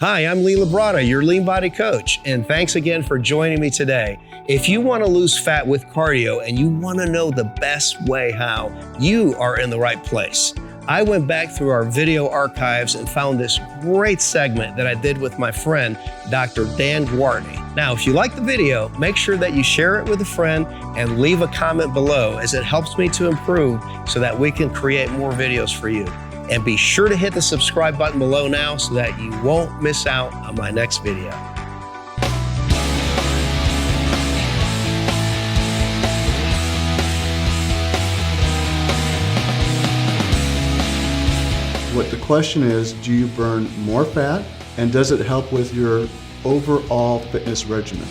Hi, I'm Lee Labrada, your lean body coach, and thanks again for joining me today. If you want to lose fat with cardio and you want to know the best way how, you are in the right place. I went back through our video archives and found this great segment that I did with my friend, Dr. Dan Gwartney. Now, if you like the video, make sure that you share it with a friend and leave a comment below, as it helps me to improve so that we can create more videos for you. And be sure to hit the subscribe button below now so that you won't miss out on my next video. What the question is, do you burn more fat, and does it help with your overall fitness regimen?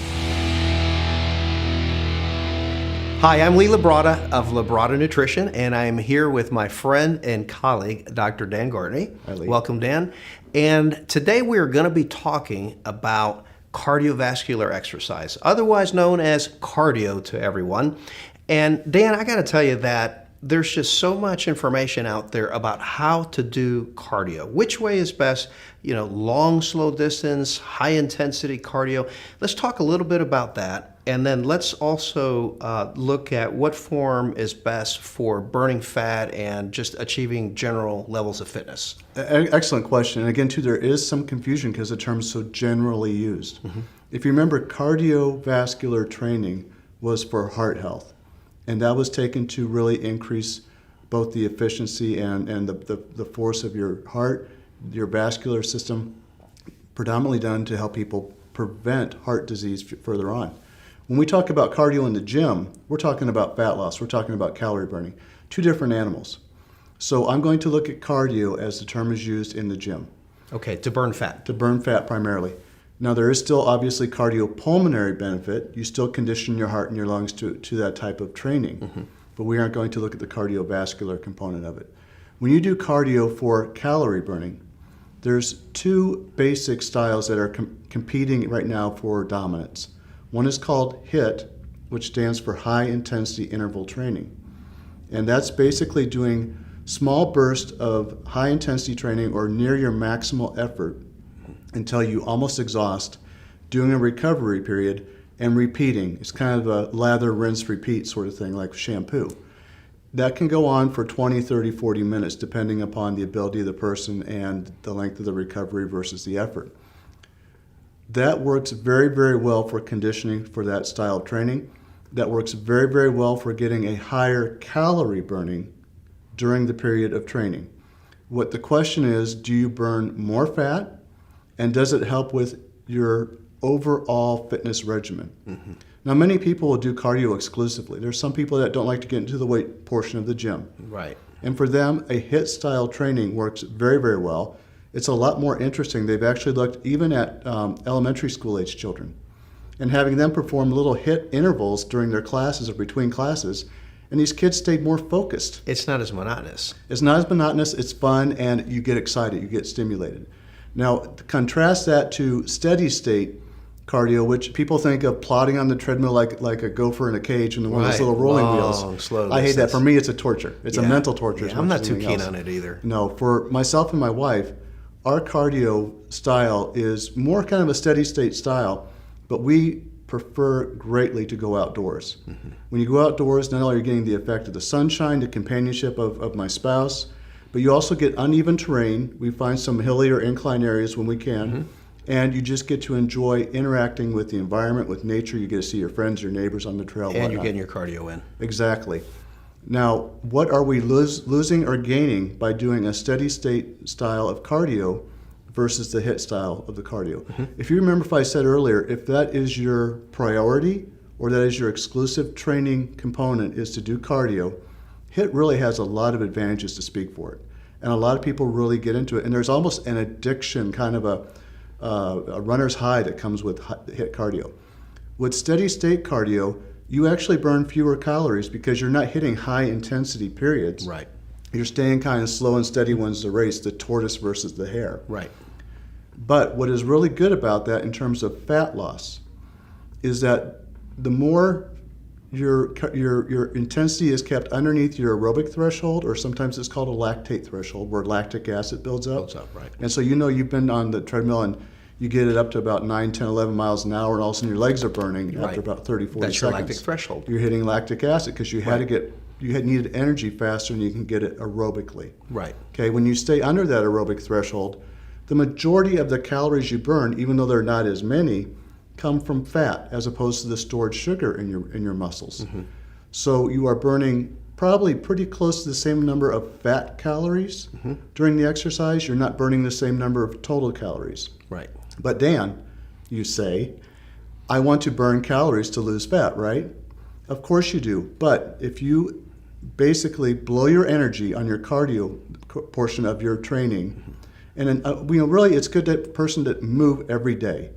Hi, I'm Lee Labrada of Labrada Nutrition, and I'm here with my friend and colleague, Dr. Dan Gwartney. Hi, Lee. Welcome, Dan. And today we are going to be talking about cardiovascular exercise, otherwise known as cardio to everyone. And Dan, I got to tell you that there's just so much information out there about how to do cardio. Which way is best? You know, long, slow distance, high intensity cardio. Let's talk a little bit about that. And then let's also look at what form is best for burning fat and just achieving general levels of fitness. Excellent question. And again, too, there is some confusion because the term's so generally used. Mm-hmm. If you remember, cardiovascular training was for heart health. And that was taken to really increase both the efficiency and the force of your heart, your vascular system, predominantly done to help people prevent heart disease further on. When we talk about cardio in the gym, we're talking about fat loss, we're talking about calorie burning, two different animals. So I'm going to look at cardio as the term is used in the gym. Okay, to burn fat. To burn fat primarily. Now, there is still obviously cardiopulmonary benefit. You still condition your heart and your lungs to that type of training. Mm-hmm. But we aren't going to look at the cardiovascular component of it. When you do cardio for calorie burning, there's two basic styles that are competing right now for dominance. One is called HIIT, which stands for high intensity interval training. And that's basically doing small bursts of high intensity training or near your maximal effort until you almost exhaust, doing a recovery period and repeating. It's kind of a lather, rinse, repeat sort of thing, like shampoo. That can go on for 20, 30, 40 minutes, depending upon the ability of the person and the length of the recovery versus the effort. That works very, very well for conditioning for that style of training. That works very, very well for getting a higher calorie burning during the period of training. What the question is, do you burn more fat? And does it help with your overall fitness regimen? Mm-hmm. Now, many people will do cardio exclusively. There's some people that don't like to get into the weight portion of the gym. Right. And for them, a HIIT style training works very, very well. It's a lot more interesting. They've actually looked even at elementary school age children and having them perform little HIIT intervals during their classes or between classes. And these kids stayed more focused. It's not as monotonous. It's not as monotonous. It's fun, and you get excited. You get stimulated. Now, contrast that to steady state cardio, which people think of plodding on the treadmill like a gopher in a cage and one of those little rolling wheels. Slow I hate that. For me, it's a torture. It's a mental torture. Yeah, I'm not too keen on it either. No, for myself and my wife, our cardio style is more kind of a steady state style, but we prefer greatly to go outdoors. Mm-hmm. When you go outdoors, not only are you getting the effect of the sunshine, the companionship of my spouse, but you also get uneven terrain. We find some hilly or incline areas when we can. Mm-hmm. And you just get to enjoy interacting with the environment, with nature. You get to see your friends, your neighbors on the trail. And whatnot. You're getting your cardio in. Exactly. Now, what are we losing or gaining by doing a steady state style of cardio versus the HIIT style of the cardio? Mm-hmm. If you remember, if I said earlier, if that is your priority or that is your exclusive training component is to do cardio, HIIT really has a lot of advantages to speak for it. And a lot of people really get into it. And there's almost an addiction, kind of a runner's high that comes with HIIT cardio. With steady state cardio, you actually burn fewer calories because you're not hitting high intensity periods. Right. You're staying kind of slow and steady wins the race, the tortoise versus the hare. Right. But what is really good about that in terms of fat loss is that the more your intensity is kept underneath your aerobic threshold, or sometimes it's called a lactate threshold, where lactic acid builds up. Right. And so you know you've been on the treadmill and you get it up to about 9, 10, 11 miles an hour, and all of a sudden your legs are burning after about 30, 40 That's seconds. your lactic threshold. You're hitting lactic acid because you had needed energy faster than you can get it aerobically. Right. Okay, when you stay under that aerobic threshold, the majority of the calories you burn, even though they're not as many, come from fat as opposed to the stored sugar in your muscles. So you are burning probably pretty close to the same number of fat calories during the exercise. You're not burning the same number of total calories. Right. But Dan, you say, I want to burn calories to lose fat, right? Of course you do. But if you basically blow your energy on your cardio portion of your training, and really it's good that person to move every day.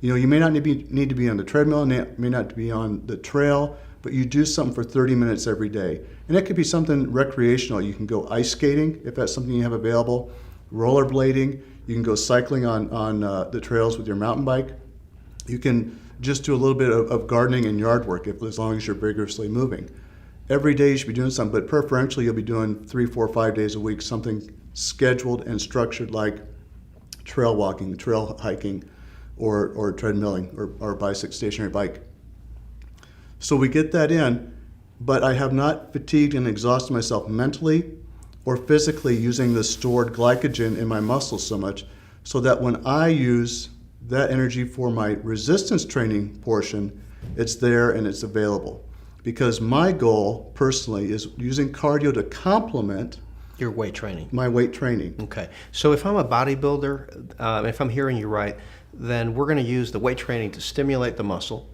You may not need to be on the treadmill, may not be on the trail, but you do something for 30 minutes every day. And that could be something recreational. You can go ice skating if that's something you have available, rollerblading. You can go cycling on the trails with your mountain bike. You can just do a little bit of gardening and yard work as long as you're vigorously moving. Every day you should be doing something, but preferentially you'll be doing 3, 4, 5 days a week, something scheduled and structured like trail walking, trail hiking, or treadmilling, or stationary bike. So we get that in, but I have not fatigued and exhausted myself mentally or physically using the stored glycogen in my muscles so much, so that when I use that energy for my resistance training portion, it's there and it's available. Because my goal personally is using cardio to complement your weight training. My weight training. Okay. So if I'm a bodybuilder, if I'm hearing you right, then we're going to use the weight training to stimulate the muscle.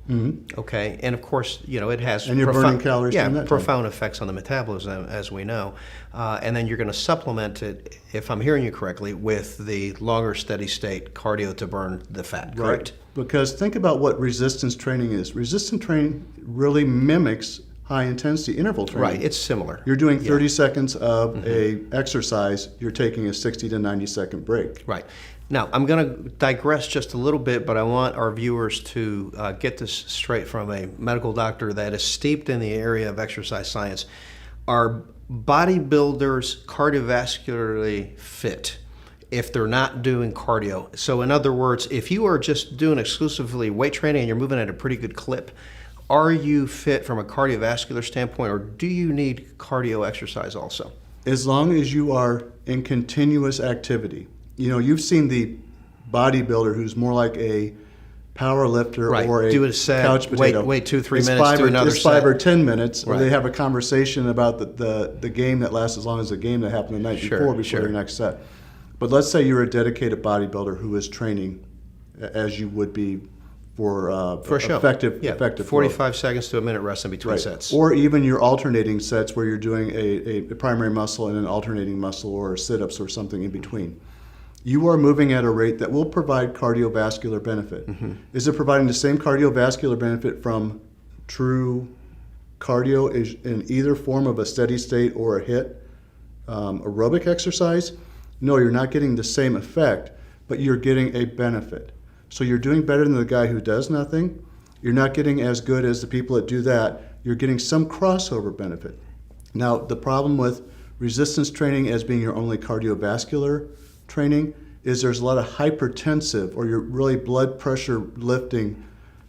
Okay. And of course, it has and you're burning calories. Profound effects on the metabolism, as we know. And then you're going to supplement it, if I'm hearing you correctly, with the longer steady state cardio to burn the fat. Correct? Right. Because think about what resistance training is. Resistance training really mimics high-intensity interval training. Right, it's similar. You're doing 30 seconds of a exercise, you're taking a 60 to 90-second break. Right. Now, I'm going to digress just a little bit, but I want our viewers to get this straight from a medical doctor that is steeped in the area of exercise science. Are bodybuilders cardiovascularly fit if they're not doing cardio? So in other words, if you are just doing exclusively weight training and you're moving at a pretty good clip, are you fit from a cardiovascular standpoint, or do you need cardio exercise also? As long as you are in continuous activity. You've seen the bodybuilder who's more like a power lifter or do a set, couch potato. Wait 2-3 minutes, do another set. It's 5 or 10 minutes, right. Or they have a conversation about the game that lasts as long as the game that happened the night before your next set. But let's say you're a dedicated bodybuilder who is training as you would be for a show. Effective 45 seconds to a minute rest in between sets. Or even your alternating sets where you're doing a primary muscle and an alternating muscle, or sit-ups or something in between. You are moving at a rate that will provide cardiovascular benefit. Is it providing the same cardiovascular benefit from true cardio in either form of a steady state or a HIIT aerobic exercise? No, you're not getting the same effect, but you're getting a benefit. So you're doing better than the guy who does nothing. You're not getting as good as the people that do that. You're getting some crossover benefit. Now, the problem with resistance training as being your only cardiovascular training is there's a lot of hypertensive, or your really blood pressure lifting,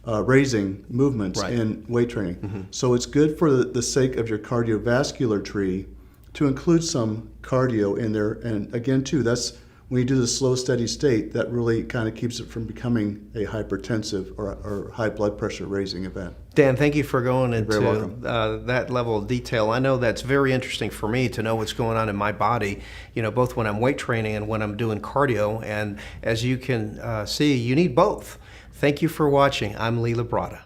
raising movements in weight training. So it's good for the sake of your cardiovascular tree to include some cardio in there. And again, too, that's when you do the slow, steady state, that really kind of keeps it from becoming a hypertensive or high blood pressure raising event. Dan, thank you for going into that level of detail. I know that's very interesting for me to know what's going on in my body, both when I'm weight training and when I'm doing cardio. And as you can see, you need both. Thank you for watching. I'm Labrada.